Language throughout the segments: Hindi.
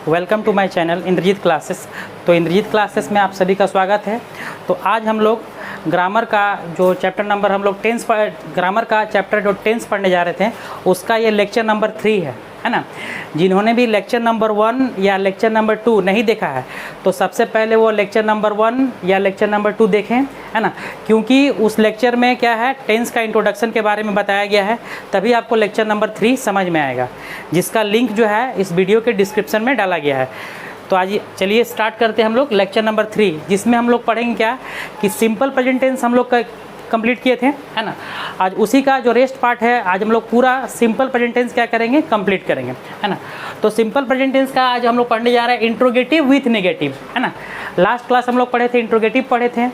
Welcome to my channel Indrajeet classes. तो इंद्रजीत क्लासेस में आप सभी का स्वागत है। तो आज हम लोग ग्रामर का जो चैप्टर नंबर हम लोग ग्रामर का चैप्टर जो 10 पढ़ने जा रहे थे उसका ये लेक्चर नंबर 3 है ना। जिन्होंने भी लेक्चर नंबर 1 या लेक्चर नंबर 2 नहीं देखा है तो सबसे पहले वो लेक्चर नंबर 1 या लेक्चर नंबर 2 देखें, है ना। क्योंकि उस लेक्चर में क्या है, टेंस का इंट्रोडक्शन के बारे में बताया गया है, तभी आपको लेक्चर नंबर 3 समझ में आएगा, जिसका लिंक जो है इस वीडियो के डिस्क्रिप्शन में डाला गया है। तो आज चलिए स्टार्ट करते हैं हम लोग लेक्चर नंबर 3, जिसमें हम लोग पढ़ेंगे क्या कि सिंपल प्रेजेंट टेंस हम लोग का कंप्लीट किए थे, है ना। आज उसी का जो रेस्ट पार्ट है, आज हम लोग पूरा सिंपल प्रेजेंट टेंस क्या करेंगे, कंप्लीट करेंगे, है ना। तो सिंपल प्रेजेंट टेंस का आज हम लोग पढ़ने जा रहे हैं इंट्रोगेटिव विथ नेगेटिव, है ना। लास्ट क्लास हम लोग पढ़े थे इंट्रोगेटिव पढ़े थे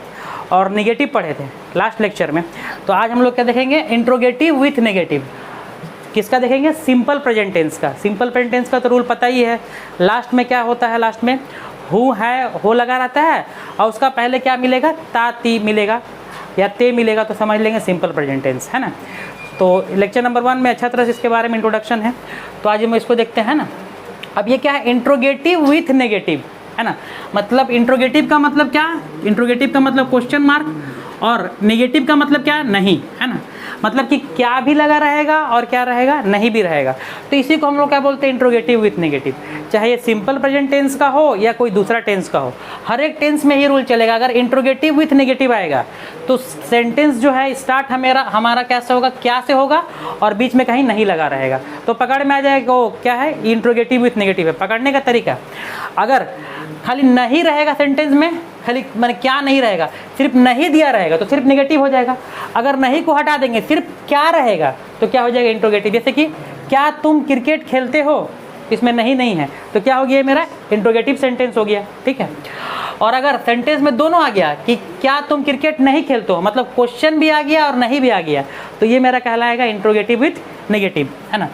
और नेगेटिव पढ़े थे लास्ट लेक्चर में। तो आज हम लोग क्या देखेंगे, इंट्रोगेटिव विथ नेगेटिव। किसका देखेंगे, सिंपल प्रेजेंट टेंस का। सिंपल प्रेजेंट टेंस का तो रूल पता ही है, लास्ट में क्या होता है, लास्ट में हु है, हो लगा रहता है और उसका पहले क्या मिलेगा, ता ती मिलेगा या ते मिलेगा, तो समझ लेंगे सिंपल प्रेजेंट टेंस, है ना। तो लेक्चर नंबर 1 में अच्छा तरह से इसके बारे में इंट्रोडक्शन है। तो आज हम इसको देखते हैं ना। अब ये क्या है, इंट्रोगेटिव विथ नेगेटिव, है ना। मतलब इंट्रोगेटिव का मतलब क्या, इंट्रोगेटिव का मतलब क्वेश्चन मार्क और नेगेटिव का मतलब क्या, नहीं, है ना। मतलब कि क्या भी लगा रहेगा और क्या रहेगा, नहीं भी रहेगा। तो इसी को हम लोग क्या बोलते हैं, इंट्रोगेटिव विथ नेगेटिव। चाहे ये सिंपल प्रेजेंट टेंस का हो या कोई दूसरा टेंस का हो, हर एक टेंस में ये रूल चलेगा। अगर इंट्रोगेटिव विथ नेगेटिव आएगा तो सेंटेंस जो है स्टार्ट हमारा कैसे होगा, क्या से होगा और बीच में कहीं नहीं लगा रहेगा, तो पकड़ में आ जाएगा वो क्या है, इंट्रोगेटिव विथ नेगेटिव है। पकड़ने का तरीका, अगर खाली नहीं रहेगा सेंटेंस में, खाली मैंने क्या नहीं रहेगा, सिर्फ नहीं दिया रहेगा तो सिर्फ नेगेटिव हो जाएगा। अगर नहीं को हटा देंगे, सिर्फ क्या रहेगा तो क्या हो जाएगा, इंट्रोगेटिव। जैसे कि क्या तुम क्रिकेट खेलते हो, इसमें नहीं है तो क्या हो गया, मेरा इंट्रोगेटिव सेंटेंस हो गया, ठीक है। और अगर सेंटेंस में दोनों आ गया कि क्या तुम क्रिकेट नहीं खेलते हो, मतलब क्वेश्चन भी आ गया और नहीं भी आ गया, तो ये मेरा कहलाएगा इंट्रोगेटिव विथ नेगेटिव, है ना।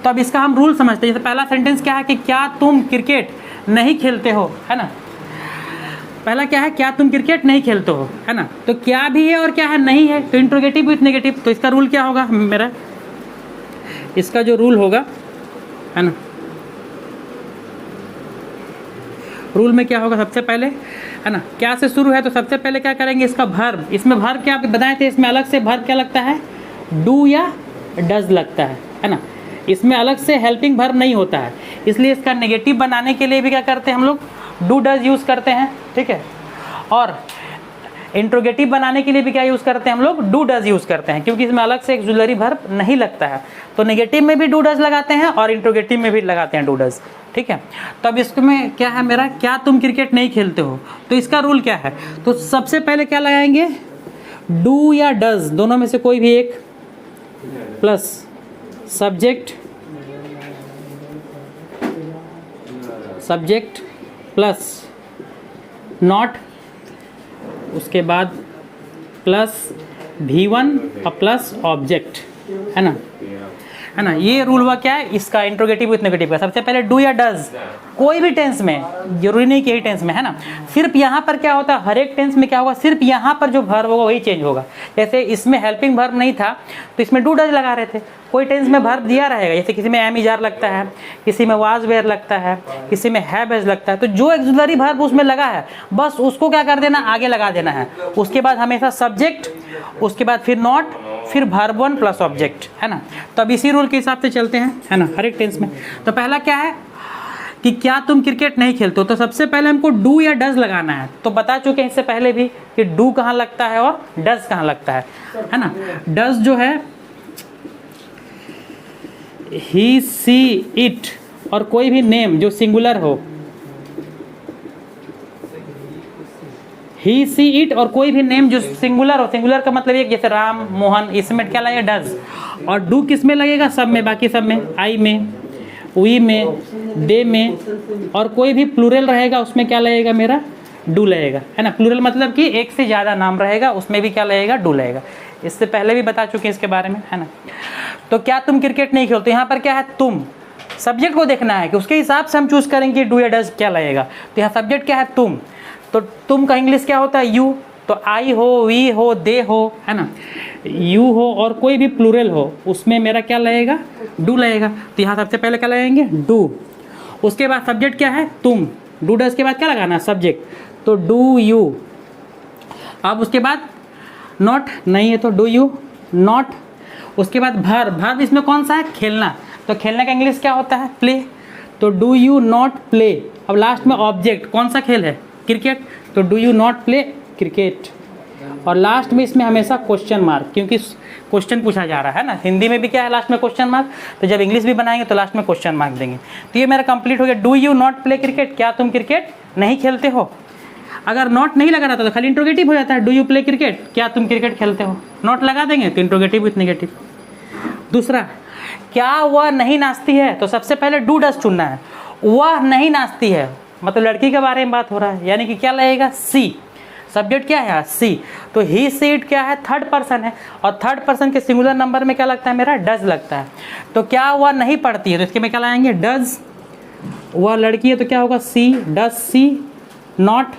तो अब इसका हम रूल समझते हैं। जैसे पहला सेंटेंस क्या है कि क्या तुम क्रिकेट नहीं खेलते हो, है ना। पहला क्या है, क्या तुम क्रिकेट नहीं खेलते हो, है ना। तो क्या भी है और क्या है, नहीं है, तो इंट्रोगेटिव विथ नेगेटिव। तो इसका रूल क्या होगा मेरा, इसका जो रूल होगा, है ना, रूल में क्या होगा, सबसे पहले, है ना, क्या से शुरू है तो सबसे पहले क्या करेंगे, इसका वर्ब। इसमें वर्ब क्या बताए थे, इसमें अलग से वर्ब क्या लगता है, डू या डज लगता है ना। इसमें अलग से हेल्पिंग वर्ब नहीं होता है, इसलिए इसका नेगेटिव बनाने के लिए भी क्या करते हैं हम लोग, डू डज यूज़ करते हैं, ठीक है। और इंट्रोगेटिव बनाने के लिए भी क्या यूज़ करते हैं हम लोग, डू डज यूज़ करते हैं, क्योंकि इसमें अलग से एक्सुलरी वर्ब नहीं लगता है। तो नेगेटिव में भी डू डज लगाते हैं और इंट्रोगेटिव में भी लगाते हैं डू डज, ठीक है। तो अब इसमें क्या है मेरा, क्या तुम क्रिकेट नहीं खेलते हो, तो इसका रूल क्या है, तो सबसे पहले क्या लगाएंगे, डू या डज दोनों में से कोई भी एक, प्लस सब्जेक्ट प्लस नॉट, उसके बाद प्लस V1 और प्लस ऑब्जेक्ट, है ना, है ना। ये रूल हुआ क्या है इसका, इंट्रोगेटिव विथ नेगेटिव का। सबसे पहले डू या डज कोई भी टेंस में, जरूरी नहीं कि यही टेंस में, है ना। सिर्फ यहाँ पर क्या होता है, हर एक टेंस में क्या होगा, सिर्फ यहाँ पर जो वर्ब होगा वही चेंज होगा। जैसे इसमें हेल्पिंग वर्ब नहीं था तो इसमें डू डज लगा रहे थे, कोई टेंस में वर्ब दिया रहेगा, जैसे किसी में एम इजार लगता है, किसी में वाज वेयर लगता है, किसी में हैव हैज लगता है, तो जो एक्सुलरी वर्ब उसमें लगा है बस उसको क्या कर देना, आगे लगा देना है। उसके बाद हमेशा सब्जेक्ट, उसके बाद फिर नॉट, फिर वर्ब 1 प्लस ऑब्जेक्ट, है ना। तो अब इसी रूल के हिसाब से चलते हैं, है ना, हर एक टेंस में। तो पहला क्या है कि क्या तुम क्रिकेट नहीं खेलते हो, तो सबसे पहले हमको डू या डज लगाना है। तो बता चुके हैं इससे पहले भी कि डू कहाँ लगता है और डज कहाँ लगता है ना। डज जो है ही सी इट और कोई भी नेम जो सिंगुलर हो, ही सी इट और कोई भी नेम जो सिंगुलर हो, सिंगुलर का मतलब ये जैसे राम मोहन, इसमें क्या लगेगा, डज। और डू किस में लगेगा, सब में, बाकी सब में, आई में, वी में, दे में, और कोई भी प्लूरल रहेगा उसमें क्या लगेगा मेरा, डू लगेगा, है ना। प्लूरल मतलब कि एक से ज़्यादा नाम रहेगा उसमें भी क्या लगेगा, डू लगेगा। इससे पहले भी बता चुके हैं इसके बारे में, है ना। तो क्या तुम क्रिकेट नहीं खेलते, यहाँ पर क्या है, तुम। सब्जेक्ट को देखना है कि उसके हिसाब से हम चूज करेंगे डू या डज क्या लगेगा। तो यहाँ सब्जेक्ट क्या है, तुम। तो तुम का इंग्लिश क्या होता है, यू। तो आई हो, वी हो, दे हो, है ना, यू हो और कोई भी प्लूरल हो उसमें मेरा क्या लगेगा, डू लगेगा। तो यहाँ सबसे पहले क्या लगाएंगे, डू। उसके बाद सब्जेक्ट क्या है, तुम, डू डज के बाद क्या लगाना है, सब्जेक्ट, तो डू यू। अब उसके बाद नॉट नहीं है तो डू यू नॉट। उसके बाद वर्ब इसमें कौन सा है, खेलना, तो खेलने का इंग्लिश क्या होता है, प्ले, तो डू यू नॉट प्ले। अब लास्ट में ऑब्जेक्ट, कौन सा खेल है, क्रिकेट, तो do you not play cricket. और लास्ट में इसमें हमेशा क्वेश्चन मार्क, क्योंकि क्वेश्चन पूछा जा रहा है ना, हिंदी में भी क्या है लास्ट में क्वेश्चन मार्क, तो जब इंग्लिश भी बनाएंगे तो लास्ट में क्वेश्चन मार्क देंगे। तो ये मेरा कंप्लीट हो गया, do you not play cricket, क्या तुम क्रिकेट नहीं खेलते हो। अगर नॉट नहीं लगा रहता तो खाली इंट्रोगेटिव हो जाता है, डू यू प्ले क्रिकेट, क्या तुम क्रिकेट खेलते हो, नॉट लगा देंगे तो इंट्रोगेटिव विथ नेगेटिव। दूसरा, क्या वह नहीं नाचती है, तो सबसे पहले डू डज चुनना है, वह नहीं नाचती है मतलब लड़की के बारे में बात हो रहा है, यानी कि क्या लगेगा, सी, सब्जेक्ट क्या है सी, तो ही सी इट क्या है, थर्ड पर्सन है, और थर्ड पर्सन के सिंगुलर नंबर में क्या लगता है मेरा, डज लगता है। तो क्या वह नहीं पढ़ती है, तो इसके में क्या लाएंगे, डज, वह लड़की है तो क्या होगा, सी, डज सी नॉट,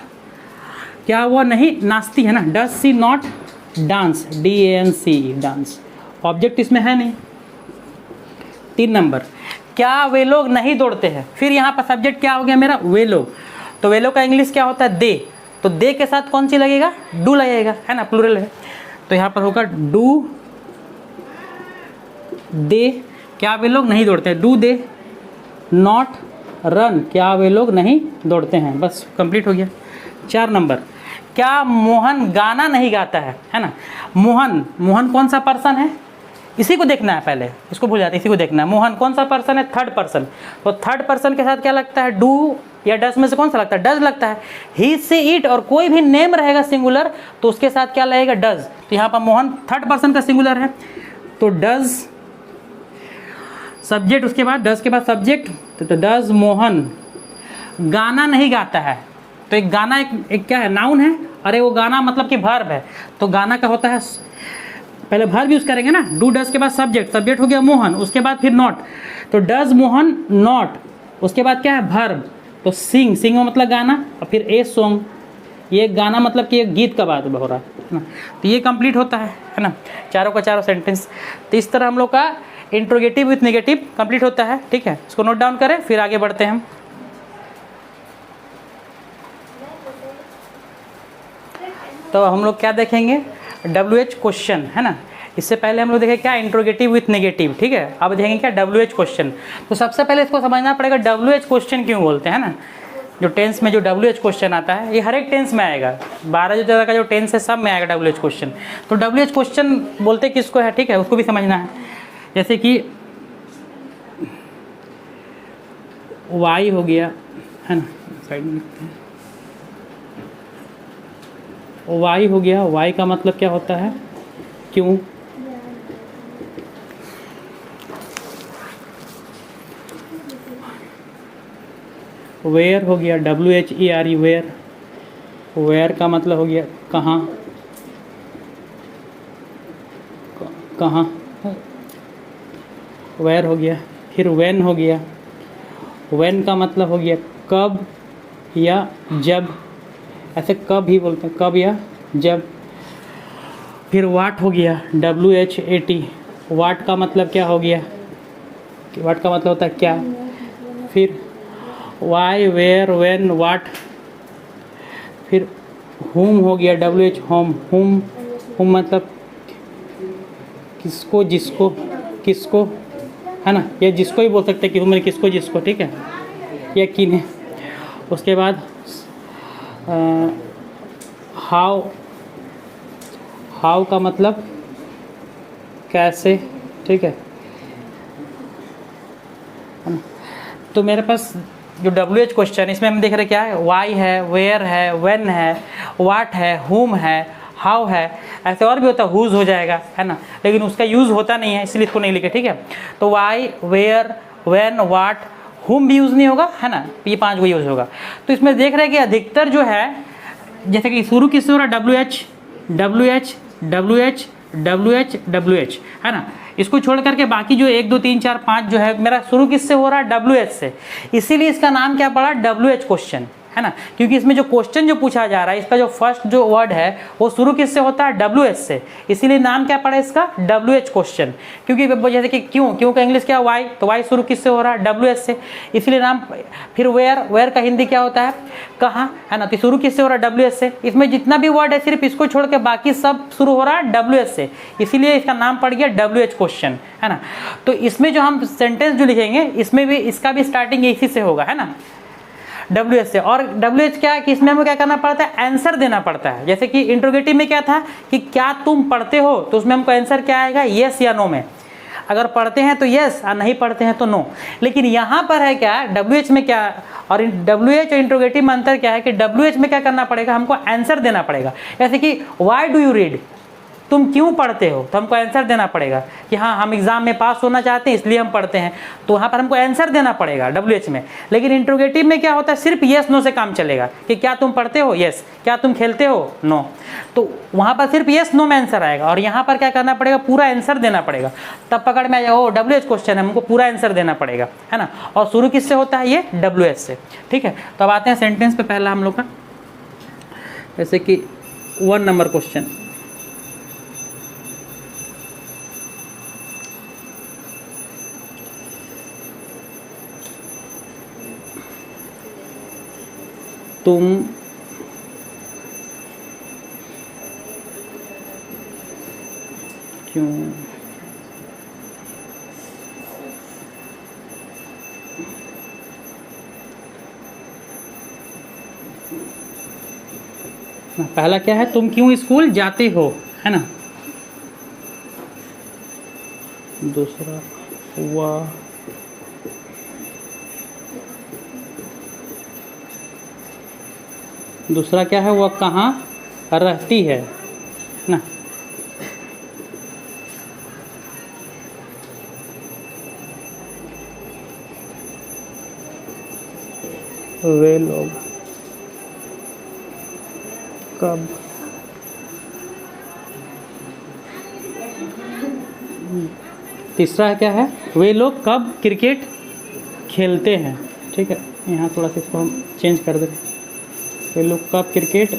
क्या वह नहीं नाचती है ना, does she not dance, DANC dance, object इसमें है नहीं। 3 नंबर, क्या वे लोग नहीं दौड़ते हैं, फिर यहाँ पर सब्जेक्ट क्या हो गया मेरा, वे लोग, तो वे लोग का इंग्लिश क्या होता है, दे, तो दे के साथ कौन सी लगेगा, डू लगेगा, है ना, प्लूरल है, तो यहाँ पर होगा डू दे, क्या वे लोग नहीं दौड़ते हैं, डू दे नॉट रन, क्या वे लोग नहीं दौड़ते हैं, बस कंप्लीट हो गया। 4 नंबर, क्या मोहन गाना नहीं गाता है ना, मोहन कौन सा पर्सन है, इसी को देखना है, पहले इसको भूल जाते, इसी को देखना है, मोहन कौन सा पर्सन है, थर्ड पर्सन, तो थर्ड पर्सन के साथ क्या लगता है, डू या डज में से कौन सा लगता है, डज लगता है, ही से इट, और कोई भी नेम रहेगा सिंगुलर तो उसके साथ क्या लगेगा, डज, तो यहाँ पर मोहन थर्ड पर्सन का सिंगुलर है तो डज, सब्जेक्ट उसके बाद डज के बाद सब्जेक्ट, तो डज मोहन गाना नहीं गाता है, तो एक गाना एक क्या है, नाउन है, अरे वो गाना मतलब कि वर्ब है, तो गाना का होता है, पहले वर्ब यूज करेंगे ना, डू डज के बाद सब्जेक्ट हो गया मोहन, उसके बाद फिर नॉट, तो डज मोहन नॉट, उसके बाद क्या है वर्ब, तो सिंग मतलब गाना, और फिर ए सॉन्ग, ये गाना मतलब कि एक गीत का बात हो रहा है ना, तो ये कंप्लीट होता है ना, चारों का चारों सेंटेंस। तो इस तरह हम लोग का इंट्रोगेटिव विथ नेगेटिव कंप्लीट होता है, ठीक है, इसको नोट डाउन करें, फिर आगे बढ़ते हैं हम। तो हम लोग क्या देखेंगे, WH क्वेश्चन, है ना, इससे पहले हम लोग देखें क्या, इंट्रोगेटिव विथ नेगेटिव, ठीक है, अब देखेंगे क्या, WH क्वेश्चन। तो सबसे पहले इसको समझना पड़ेगा WH क्वेश्चन क्यों बोलते हैं ना, जो टेंस में जो WH क्वेश्चन आता है, ये हर एक टेंस में आएगा, 12 जो तरह का जो टेंस है सब में आएगा WH क्वेश्चन। तो WH क्वेश्चन बोलते किसको है, ठीक है, उसको भी समझना है। जैसे कि वाई हो गया, है ना, साइड में लिखते हैं, वाई हो गया, वाई का मतलब क्या होता है, क्यों, वेयर हो गया, WHERE वेयर, वेयर का मतलब हो गया कहाँ, कहाँ, वेयर हो गया। फिर व्हेन हो गया, व्हेन का मतलब हो गया कब या जब, ऐसे कब ही बोलते हैं, कब या जब। फिर वाट हो गया, WHAT, वाट का मतलब क्या हो गया, वाट का मतलब होता है क्या। फिर वाई, वेयर, व्हेन, वाट। फिर हुम हो गया, WH होम, हुम मतलब किसको, जिसको, किसको, है ना, या जिसको ही बोल सकते हैं कि हुम किसको, जिसको, ठीक है, या किन्हें। उसके बाद हाउ का मतलब कैसे, ठीक है ना। तो मेरे पास जो WH क्वेश्चन, इसमें हम देख रहे क्या है, वाई है, वेयर है, व्हेन है, वाट है, हुम है, हाउ है, ऐसे और भी होता है, हुज हो जाएगा, है ना, लेकिन उसका यूज़ होता नहीं है इसलिए इसको नहीं लिखे, ठीक है। तो वाई, वेयर, व्हेन, वाट, हुम भी यूज़ नहीं होगा, है ना, ये 5 को यूज़ होगा। तो इसमें देख रहे हैं कि अधिकतर जो है, जैसे कि शुरू किससे हो रहा है, WH, WH, WH, WH, WH, है ना, इसको छोड़ करके बाकी जो 1 2 3 4 5 जो है मेरा शुरू किससे हो रहा है, WH से, इसीलिए इसका नाम क्या पड़ा, WH क्वेश्चन, है ना, क्योंकि इसमें जो क्वेश्चन जो पूछा जा रहा है इसका जो फर्स्ट जो वर्ड है वो शुरू किससे होता है, WH से, इसीलिए नाम क्या पड़ा इसका, WH क्वेश्चन। क्योंकि जैसे कि क्यों का इंग्लिश क्या, वाई, तो वाई शुरू किससे हो रहा है, WH से, इसीलिए नाम। फिर वेयर का हिंदी क्या होता है, कहाँ, है ना, तो शुरू किससे हो रहा है, WH से। इसमें जितना भी वर्ड है सिर्फ इसको छोड़ के बाकी सब शुरू हो रहा है WH से, इसीलिए इसका नाम पड़ गया WH क्वेश्चन, है ना। तो इसमें जो हम सेंटेंस जो लिखेंगे इसमें भी इसका भी स्टार्टिंग इसी से होगा, है ना, WH से। और WH क्या है कि इसमें हमें क्या करना पड़ता है, आंसर देना पड़ता है। जैसे कि इंट्रोगेटिव में क्या था कि क्या तुम पढ़ते हो, तो उसमें हमको आंसर क्या आएगा, येस या नो में। अगर पढ़ते हैं तो येस और नहीं पढ़ते हैं तो नो। लेकिन यहाँ पर है क्या, WH में क्या, और WH और इंट्रोगेटिव में अंतर क्या है कि WH में क्या करना पड़ेगा, हमको आंसर देना पड़ेगा। जैसे कि वाई डू यू रीड, तुम क्यों पढ़ते हो, तो हमको आंसर देना पड़ेगा कि हाँ हम एग्जाम में पास होना चाहते हैं इसलिए हम पढ़ते हैं, तो वहाँ पर हमको आंसर देना पड़ेगा WH में। लेकिन इंट्रोगेटिव में क्या होता है, सिर्फ येस नो से काम चलेगा कि क्या तुम पढ़ते हो, येस, क्या तुम खेलते हो, नो। तो वहाँ पर सिर्फ येस नो में आंसर आएगा, और यहाँ पर क्या करना पड़ेगा, पूरा आंसर देना पड़ेगा, तब पकड़ में आ जाएगा, ओ WH क्वेश्चन है, हमको पूरा आंसर देना पड़ेगा, है ना। और शुरू किससे होता है, ये WH से, ठीक है। तो अब आते हैं सेंटेंस पे पहला हम लोग का, जैसे कि 1 नंबर क्वेश्चन, तुम क्यों पहला क्या है, तुम क्यों स्कूल जाते हो, है ना। दूसरा वह दूसरा क्या है, वह कहाँ रहती है ना। वे लोग कब तीसरा है क्या है, वे लोग कब क्रिकेट खेलते हैं, ठीक है। यहाँ थोड़ा सा इसको हम चेंज कर दें, वे लोग कब क्रिकेट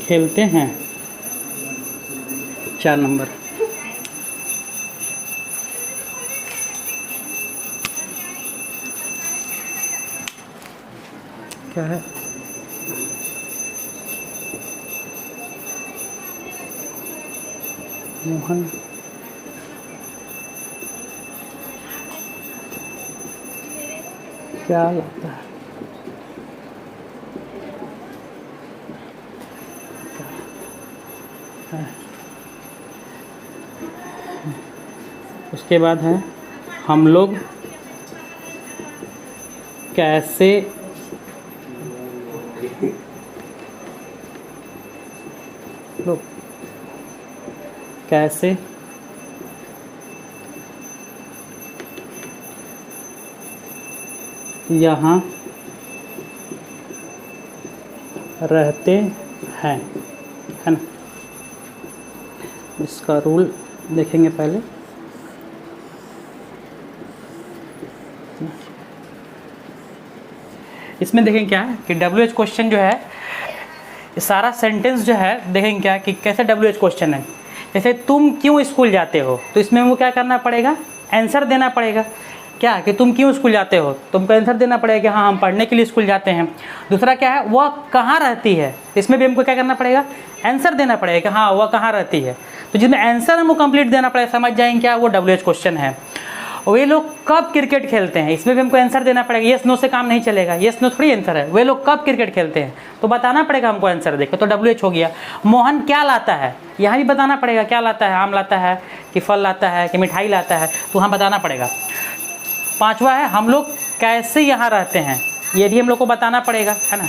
खेलते हैं, 4 नंबर। क्या है, मोहन क्या लगता है, उसके बाद है हम लोग कैसे यहाँ रहते हैं, है ना। इसका रूल देखेंगे पहले, इसमें देखें क्या है कि WH क्वेश्चन जो है, सारा सेंटेंस जो है देखेंगे क्या कि कैसे WH क्वेश्चन है। जैसे तुम क्यों स्कूल जाते हो, तो इसमें वो क्या करना पड़ेगा, आंसर देना पड़ेगा, क्या कि तुम क्यों स्कूल जाते हो, तुमको आंसर देना पड़ेगा कि हाँ हम पढ़ने के लिए स्कूल जाते हैं। दूसरा क्या है, वह कहाँ रहती है, इसमें भी हमको क्या करना पड़ेगा, आंसर देना पड़ेगा कि हाँ वह कहाँ रहती है। तो जिसमें आंसर हमको कंप्लीट देना पड़ेगा, समझ जाएंगे क्या, वो WH क्वेश्चन है। वे लोग कब क्रिकेट खेलते हैं, इसमें भी हमको आंसर देना पड़ेगा, येस नो से काम नहीं चलेगा, येस नो थोड़ी आंसर है। वे लोग कब क्रिकेट खेलते हैं तो बताना पड़ेगा हमको आंसर देकर, तो WH हो गया। मोहन क्या लाता है, यहाँ भी बताना पड़ेगा क्या लाता है, आम लाता है कि फल लाता है कि मिठाई लाता है, तो वहाँ बताना पड़ेगा। 5वां है हम लोग कैसे यहाँ रहते हैं, ये भी हम लोग को बताना पड़ेगा, है ना।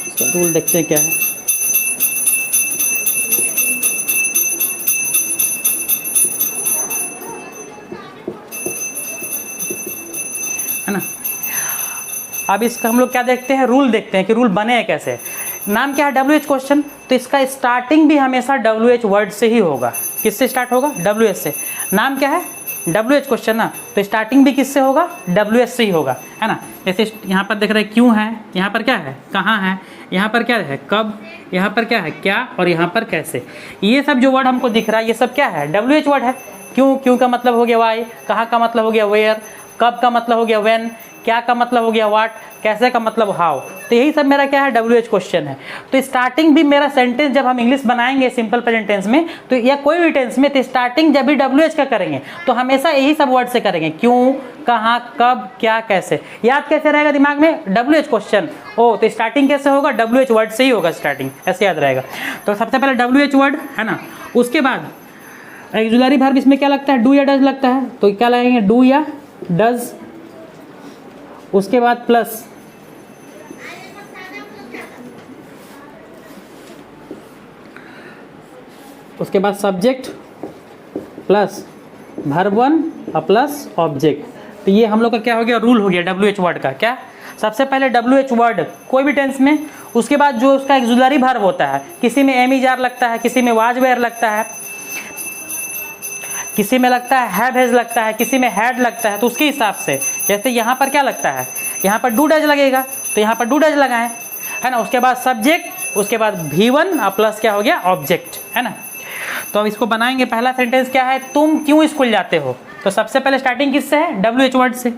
इसका रूल देखते हैं क्या है, है ना। अब इसका हम लोग क्या देखते हैं, रूल देखते हैं कि रूल बने हैं कैसे। नाम क्या है, WH क्वेश्चन, तो इसका स्टार्टिंग भी हमेशा WH वर्ड से ही होगा। किससे स्टार्ट होगा, WH से। नाम क्या है, डब्ल्यू एच क्वेश्चन ना, तो स्टार्टिंग भी किससे होगा, डब्ल्यू एच से ही होगा, है ना। जैसे यहाँ पर देख रहे हैं क्यों है, यहाँ पर क्या है, कहाँ है, यहाँ पर क्या है, कब, यहाँ पर क्या है, क्या, और यहाँ पर कैसे। ये सब जो वर्ड हमको दिख रहा है ये सब क्या है, डब्ल्यू एच वर्ड है। क्यों, क्यों का मतलब हो गया वाई, कहाँ का मतलब हो गया वेयर, कब का मतलब हो गया व्हेन, क्या का मतलब हो गया व्हाट, कैसे का मतलब हाउ। तो यही सब मेरा क्या है, डब्ल्यू एच क्वेश्चन है। तो स्टार्टिंग भी मेरा सेंटेंस जब हम इंग्लिश बनाएंगे सिंपल प्रेजेंट टेंस में, तो या कोई भी टेंस में, तो स्टार्टिंग जब भी डब्ल्यू एच का करेंगे तो हमेशा यही सब वर्ड से करेंगे, क्यों, कहाँ, कब, क्या, कैसे। याद कैसे रहेगा दिमाग में, डब्ल्यू एच क्वेश्चन, ओ तो स्टार्टिंग कैसे होगा, डब्ल्यू एच वर्ड से ही होगा स्टार्टिंग, ऐसे याद रहेगा। तो सबसे पहले डब्ल्यू एच वर्ड है ना, उसके बाद ऑक्सिलरी वर्ब इसमें क्या लगता है, डू या डज लगता है, तो क्या लगेंगे, डू या डज। उसके बाद प्लस उसके बाद सब्जेक्ट प्लस वर्ब वन और प्लस ऑब्जेक्ट। तो ये हम लोग का क्या हो गया, रूल हो गया डब्ल्यू एच वर्ड का। क्या, सबसे पहले डब्ल्यू एच वर्ड कोई भी टेंस में, उसके बाद जो उसका ऑक्सिलरी वर्ब होता है, किसी में एम जार लगता है, किसी में वाज वेयर लगता है, किसी में लगता है हैव हैज लगता है, किसी में हैड लगता है, तो उसके हिसाब से जैसे यहाँ पर क्या लगता है, यहाँ पर डू डज लगेगा तो यहाँ पर डू डज लगाएं, है ना। उसके बाद सब्जेक्ट, उसके बाद V1 और प्लस क्या हो गया, ऑब्जेक्ट, है ना। तो अब इसको बनाएंगे। पहला सेंटेंस क्या है, तुम क्यों स्कूल जाते हो, तो सबसे पहले स्टार्टिंग किससे है, डब्ल्यू एच वर्ड से।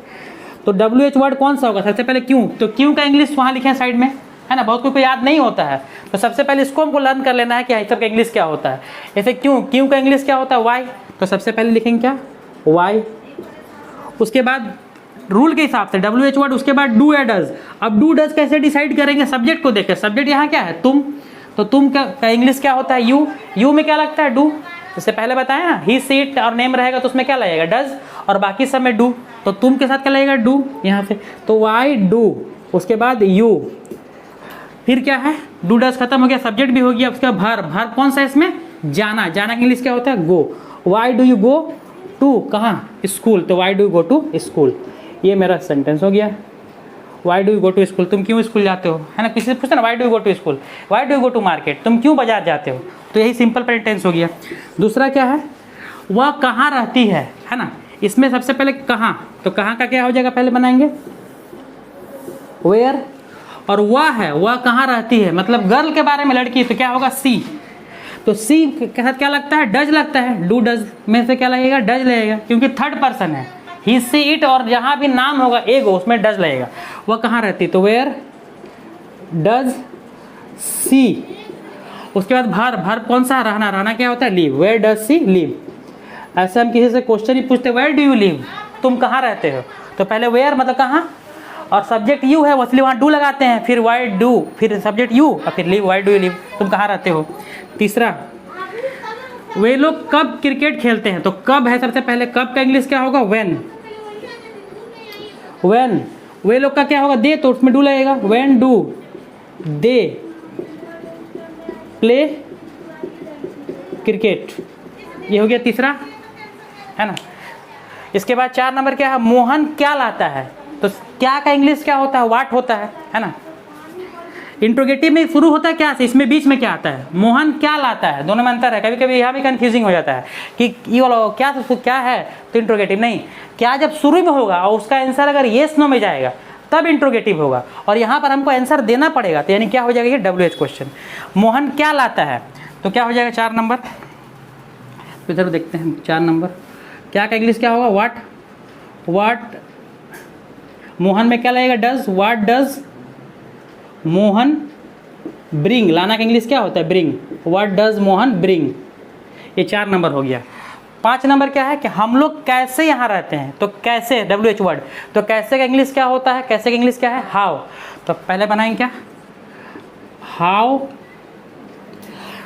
तो डब्ल्यू एच वर्ड कौन सा होगा, सबसे पहले क्यों, तो क्यों का इंग्लिश वहाँ लिखे हैं साइड में, है ना। बहुत कोई को याद नहीं होता है, तो सबसे पहले इसको हमको लर्न कर लेना है कि सब का इंग्लिश क्या होता है। जैसे क्यों, क्यों का इंग्लिश क्या होता है, वाई, तो सबसे पहले लिखेंगे क्या, वाई। उसके बाद रूल के हिसाब से डब्ल्यू एच वर्ड, उसके बाद डू या डज। अब डू डज कैसे डिसाइड करेंगे, सब्जेक्ट को देखकर, सब्जेक्ट यहाँ क्या है, तुम, तो तुम का इंग्लिश क्या होता है, यू, यू में क्या लगता है, डू। इससे पहले बताया ना, ही सीट और नेम रहेगा तो उसमें क्या लगेगा, डज, और बाकी सब में डू, तो तुम के साथ क्या लगेगा, डू यहाँ पे, तो वाई डू। उसके बाद यू, फिर क्या है, डू डज खत्म हो गया, सब्जेक्ट भी हो गया। उसका वर्ब, वर्ब कौन सा है इसमें, जाना, जाना का इंग्लिश क्या होता है, go. Why do you go to, कहाँ, स्कूल, तो why do you go to school. ये मेरा सेंटेंस हो गया, why do you go to school, तुम क्यों स्कूल जाते हो, है ना। किसी से पूछते ना, why do you go to school, why do you go to market, तुम क्यों बाजार जाते हो, तो यही सिंपल प्रेजेंट टेंस हो गया। दूसरा क्या है, वह कहाँ रहती है ना। इसमें सबसे पहले कहाँ, तो कहाँ का क्या हो जाएगा, पहले बनाएंगे वेयर, और वह है, वह कहाँ रहती है, मतलब गर्ल के बारे में, लड़की, तो क्या होगा, सी। तो सी के साथ क्या लगता है, डज लगता है, डू डज में से क्या लगेगा, डज लगेगा, क्योंकि थर्ड पर्सन है, ही सी इट, और जहाँ भी नाम होगा एक उसमें डज लगेगा। वह कहाँ रहती, तो वेयर डज सी। उसके बाद वर्ब, वर्ब कौन सा, रहना, रहना क्या होता है, live, where does she live. ऐसे हम किसी से क्वेश्चन ही पूछते, वेयर डू यू लिव, तुम कहाँ रहते हो, तो पहले वेयर मतलब कहाँ, और सब्जेक्ट यू है, इसलिए वहाँ डू लगाते हैं, फिर वाई डू, फिर सब्जेक्ट यू, और फिर live, Y do you live, तुम कहाँ रहते हो। तीसरा, वे लोग कब क्रिकेट खेलते हैं, तो कब है सबसे पहले, कब का इंग्लिश क्या होगा, व्हेन, व्हेन। वे लोग का क्या होगा, दे, तो उसमें डू लगेगा, when do they play cricket. ये हो गया तीसरा, है ना। इसके बाद 4 नंबर क्या है, मोहन क्या लाता है, तो क्या का इंग्लिश क्या होता है, वाट होता है ना। इंट्रोगेटिव में शुरू होता है क्या से, इसमें बीच में क्या आता है, मोहन क्या लाता है, दोनों में अंतर है। कभी कभी यहाँ भी कंफ्यूजिंग हो जाता है कि ये वाला क्या क्या है, तो इंट्रोगेटिव नहीं, क्या जब शुरू में होगा और उसका आंसर अगर येस नो में जाएगा तब इंट्रोगेटिव होगा, और यहाँ पर हमको आंसर देना पड़ेगा, तो यानी क्या हो जाएगा, ये डब्ल्यू एच क्वेश्चन। मोहन क्या लाता है, तो क्या हो जाएगा 4 नंबर, तो इधर देखते हैं 4 नंबर, क्या का इंग्लिश क्या होगा, वाट, वाट। मोहन में क्या लगेगा, does, what does Mohan bring, लाना का इंग्लिश क्या होता है, bring, what does Mohan bring. ये 4 नंबर हो गया। 5 नंबर क्या है कि हम लोग कैसे यहाँ रहते हैं, तो कैसे, डब्ल्यू एच वर्ड, तो कैसे का इंग्लिश क्या होता है, कैसे का इंग्लिश क्या है, हाउ। तो पहले बनाएंगे क्या, हाउ।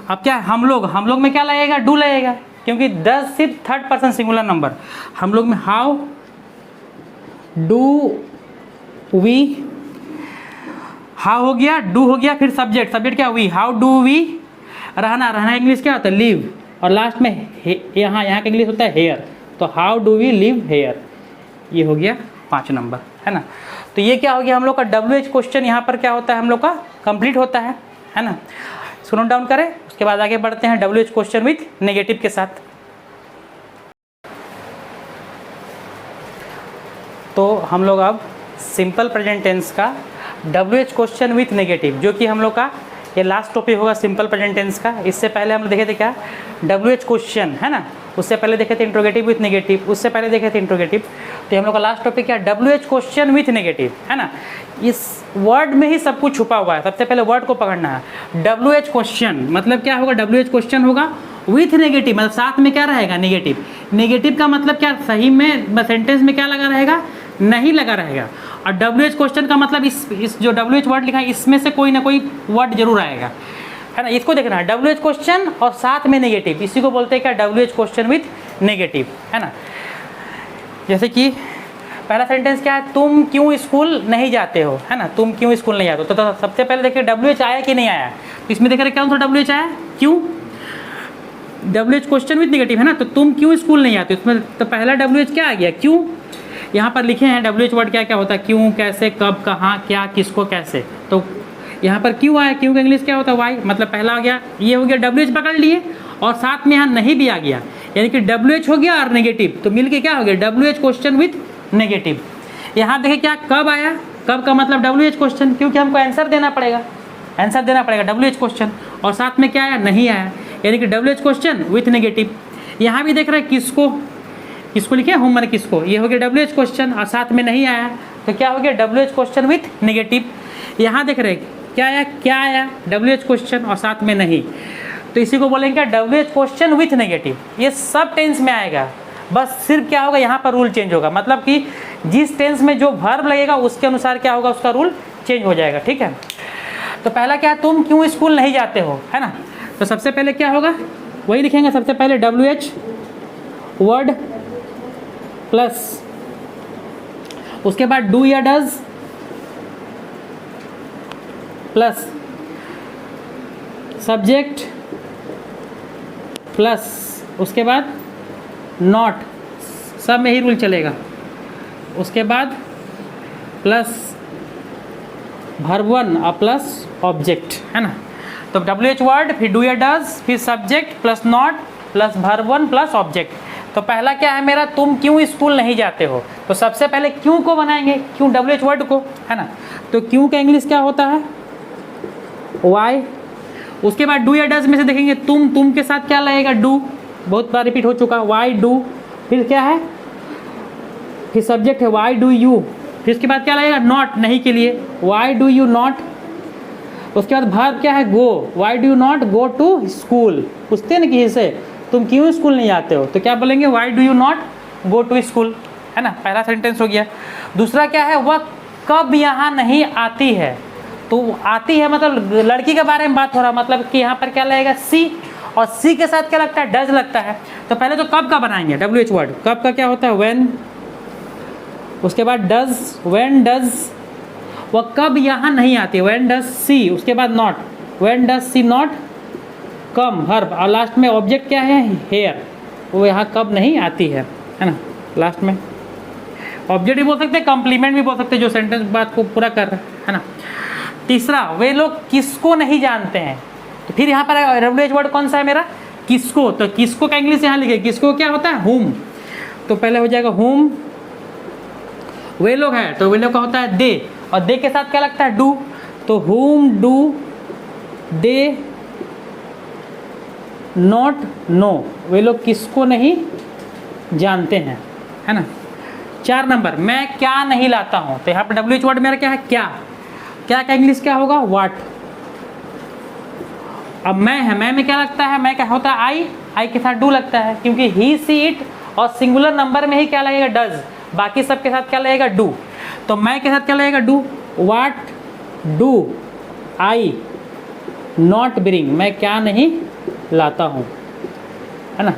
अब क्या, हम लोग में क्या लगेगा, डू लगेगा, क्योंकि 10 सिर्फ थर्ड पर्सन सिंगुलर नंबर, हम लोग में हाउ डू वी, हाउ हो गया, डू हो गया, फिर सब्जेक्ट, सब्जेक्ट क्या, वी, हाउ डू वी, रहना, रहना इंग्लिश क्या होता है, लिव, और लास्ट में यहाँ का इंग्लिश होता है हेयर, तो how do we live here. ये हो गया 5 नंबर, है ना। तो ये क्या हो गया, हम लोग का डब्ल्यू एच क्वेश्चन यहाँ पर क्या होता है, हम लोग का कंप्लीट होता है ना। इसको नोट डाउन करें, उसके बाद आगे बढ़ते हैं W H question with negative के साथ। तो हम लोग अब सिंपल प्रेजेंट टेंस का WH क्वेश्चन विथ नेगेटिव, जो कि हम लोग का ये लास्ट टॉपिक होगा सिंपल प्रेजेंट टेंस का। इससे पहले हम लोग देखे थे क्या WH क्वेश्चन, है ना, उससे पहले देखे थे इंट्रोगेटिव विथ नेगेटिव, उससे पहले देखे थे इंट्रोगेटिव। तो हम लोग का लास्ट टॉपिक क्या WH क्वेश्चन विथ नेगेटिव, है ना। इस वर्ड में ही सब कुछ छुपा हुआ है, सबसे पहले वर्ड को पकड़ना है। WH क्वेश्चन मतलब क्या होगा, WH क्वेश्चन होगा विथ नेगेटिव, मतलब साथ में क्या रहेगा, नेगेटिव। नेगेटिव का मतलब क्या, सही में सेंटेंस में क्या लगा रहेगा, नहीं लगा रहेगा। और WH क्वेश्चन का मतलब इस जो WH वर्ड लिखा है इसमें से कोई ना कोई वर्ड जरूर आएगा, है ना। इसको देखना है WH क्वेश्चन और साथ में नेगेटिव, इसी को बोलते हैं क्या WH क्वेश्चन विथ नेगेटिव, है ना। जैसे कि पहला सेंटेंस क्या है, तुम क्यों स्कूल नहीं जाते हो, है ना, तुम क्यों स्कूल नहीं जाते हो। तो सबसे पहले देखिए WH आया कि नहीं आया, तो इसमें देख रहे क्या था, WH आया, क्यों, WH क्वेश्चन विथ नेगेटिव, है ना। तो तुम क्यों स्कूल नहीं आते, उसमें तो पहला WH क्या आ गया, क्यों। यहाँ पर लिखे हैं WH वर्ड क्या क्या होता है, क्यों, कैसे, कब, कहाँ, क्या, किसको, कैसे। तो यहाँ पर क्यों आया, क्यों का इंग्लिश क्या होता है, वाई, मतलब पहला हो गया, ये हो गया WH पकड़ लिए, और साथ में यहाँ नहीं भी आ गया, यानी कि WH हो गया और नेगेटिव, तो मिलके क्या हो गया WH क्वेश्चन विथ नेगेटिव। यहाँ देखिए क्या, कब आया, कब का मतलब WH क्वेश्चन, क्योंकि हमको आंसर देना पड़ेगा, आंसर देना पड़ेगा WH क्वेश्चन, और साथ में क्या आया, नहीं आया, यानी कि WH क्वेश्चन विथ नेगेटिव। यहाँ भी देख रहे हैं किसको, किसको लिखे, होम माने किसको, ये हो गया WH क्वेश्चन और साथ में नहीं आया, तो क्या हो गया WH क्वेश्चन विथ नेगेटिव। यहाँ देख रहे हैं क्या आया WH क्वेश्चन और साथ में नहीं, तो इसी को बोलेंगे WH क्वेश्चन विथ नेगेटिव। ये सब टेंस में आएगा, बस सिर्फ क्या होगा, यहाँ पर रूल चेंज होगा, मतलब कि जिस टेंस में जो वर्ब लगेगा उसके अनुसार क्या होगा, उसका रूल चेंज हो जाएगा, ठीक है। तो पहला क्या है, तुम क्यों स्कूल नहीं जाते हो, है ना। तो सबसे पहले क्या होगा, वही लिखेंगे, सबसे पहले WH वर्ड प्लस उसके बाद डू या डज प्लस सब्जेक्ट प्लस उसके बाद नॉट, सब में ही रूल चलेगा, उसके बाद प्लस वर्ब वन और प्लस ऑब्जेक्ट, है ना। तो WH वर्ड, फिर डू या डज, फिर subject plus not plus verb one plus object. तो पहला क्या है मेरा, तुम क्यों स्कूल नहीं जाते हो, तो सबसे पहले क्यों को बनाएंगे, क्यों WH वर्ड को, है ना। तो क्यों का इंग्लिश क्या होता है, वाई। उसके बाद डू या डज में से देखेंगे, तुम के साथ क्या लगेगा, डू, बहुत बार रिपीट हो चुका, वाई डू, फिर क्या है, फिर सब्जेक्ट है वाई डू यू, फिर इसके बाद क्या लगेगा, नॉट, नहीं के लिए, वाई डू यू नॉट। उसके बाद वर्ब क्या है, go, why do you not go to school. पूछते हैं ना किसी से, तुम क्यों स्कूल नहीं आते हो, तो क्या बोलेंगे, why do you not go to school, है ना। पहला सेंटेंस हो गया। दूसरा क्या है, वह कब यहाँ नहीं आती है, तो आती है मतलब लड़की के बारे में बात हो रहा, मतलब कि यहाँ पर क्या लगेगा, सी, और सी के साथ क्या लगता है, डज लगता है। तो पहले तो कब का बनाएंगे WH वर्ड, कब का क्या होता है, व्हेन, उसके बाद डज, व्हेन डज, वह कब यहाँ नहीं आती, व्हेन डज सी, उसके बाद not, when does she not come, herb, और लास्ट में ऑब्जेक्ट क्या है, हेयर, वो यहाँ कब नहीं आती है ना। लास्ट में ऑब्जेक्ट भी बोल सकते हैं, कॉम्प्लीमेंट भी बोल सकते हैं, जो सेंटेंस बात को पूरा कर रहा है ना। तीसरा, वे लोग किसको नहीं जानते हैं, तो फिर यहाँ पर WH वर्ड कौन सा है मेरा, किसको। तो किसको का इंग्लिश यहाँ लिखे, किसको क्या होता है, होम। तो पहले हो जाएगा होम, वे लोग है तो वे लोग का होता है दे, और दे के साथ क्या लगता है, डू। तो whom do they not know, वे लोग किसको नहीं जानते हैं, है ना। 4 नंबर, मैं क्या नहीं लाता हूँ, तो यहाँ पर WH वर्ड मेरा क्या है, क्या का इंग्लिश क्या होगा, वाट। अब मैं है, मैं में क्या लगता है, मैं क्या होता है, आई के साथ डू लगता है, क्योंकि ही सी इट और सिंगुलर नंबर में ही क्या लगेगा, डज, बाकी सब के साथ क्या लगेगा, डू। तो मैं के साथ क्या लगेगा, do, what do I not bring, मैं क्या नहीं लाता हूँ, है ना।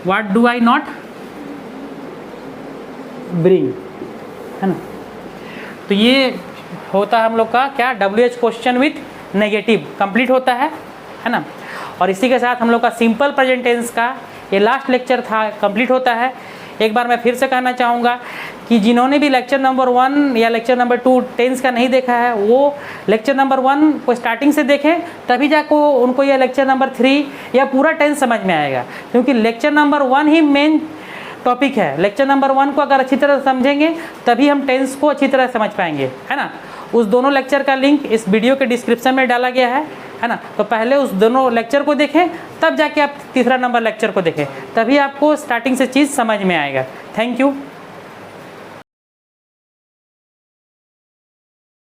What do I not bring, है ना। तो ये होता है हम लोग का क्या, WH question with negative complete होता है ना। और इसी के साथ हम लोग का सिंपल प्रेजेंट टेंस का ये लास्ट लेक्चर था, कंप्लीट होता है। एक बार मैं फिर से कहना चाहूँगा कि जिन्होंने भी लेक्चर नंबर 1 या लेक्चर नंबर 2 टेंस का नहीं देखा है, वो लेक्चर नंबर 1 को स्टार्टिंग से देखें, तभी जाकर उनको ये लेक्चर नंबर 3 या पूरा टेंस समझ में आएगा, क्योंकि लेक्चर नंबर 1 ही मेन टॉपिक है। लेक्चर नंबर 1 को अगर अच्छी तरह समझेंगे तभी हम टेंस को अच्छी तरह समझ पाएंगे, है ना। उस दोनों लेक्चर का लिंक इस वीडियो के डिस्क्रिप्शन में डाला गया है ना। तो पहले उस दोनों लेक्चर को देखें, तब जाके आप तीसरा नंबर लेक्चर को देखें, तभी आपको स्टार्टिंग से चीज़ समझ में आएगा। Thank you.